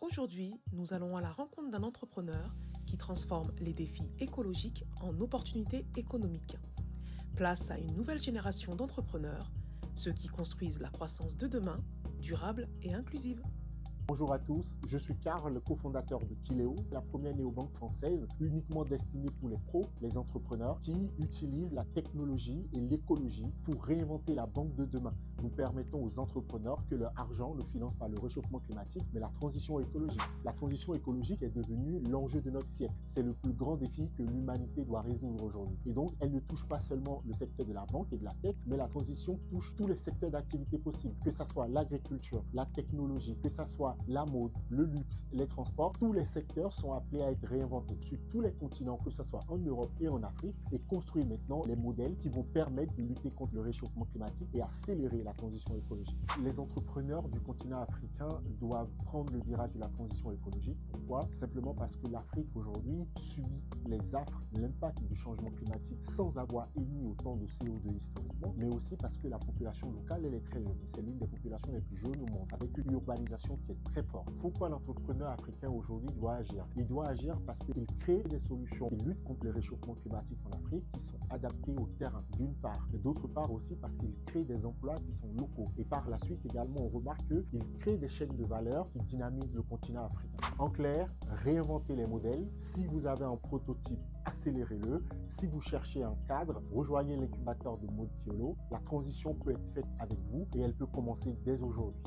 Aujourd'hui, nous allons à la rencontre d'un entrepreneur qui transforme les défis écologiques en opportunités économiques. Place à une nouvelle génération d'entrepreneurs, ceux qui construisent la croissance de demain, durable et inclusive. Bonjour à tous, je suis Karl, le cofondateur de Kileo, la première néobanque française uniquement destinée pour les pros, les entrepreneurs qui utilisent la technologie et l'écologie pour réinventer la banque de demain. Nous permettons aux entrepreneurs que leur argent ne finance pas le réchauffement climatique, mais la transition écologique. La transition écologique est devenue l'enjeu de notre siècle. C'est le plus grand défi que l'humanité doit résoudre aujourd'hui. Et donc, elle ne touche pas seulement le secteur de la banque et de la tech, mais la transition touche tous les secteurs d'activité possibles, que ce soit l'agriculture, la technologie, que ce soit la mode, le luxe, les transports. Tous les secteurs sont appelés à être réinventés sur tous les continents, que ce soit en Europe et en Afrique, et construire maintenant les modèles qui vont permettre de lutter contre le réchauffement climatique et accélérer la transition écologique. Les entrepreneurs du continent africain doivent prendre le virage de la transition écologique. Pourquoi? Simplement parce que l'Afrique aujourd'hui subit les affres, l'impact du changement climatique sans avoir émis autant de CO2 historiquement, mais aussi parce que la population locale, elle est très jeune. C'est l'une des populations les plus jeunes au monde, avec une urbanisation qui est très forte. Pourquoi l'entrepreneur africain aujourd'hui doit agir? Il doit agir parce qu'il crée des solutions qui luttent contre le réchauffement climatique en Afrique, qui sont adaptées au terrain, d'une part, et d'autre part aussi parce qu'il crée des emplois qui sont locaux. Et par la suite également, on remarque qu'il crée des chaînes de valeur qui dynamisent le continent africain. En clair, réinventez les modèles. Si vous avez un prototype, accélérez-le. Si vous cherchez un cadre, rejoignez l'incubateur de Mode Kileo. La transition peut être faite avec vous et elle peut commencer dès aujourd'hui.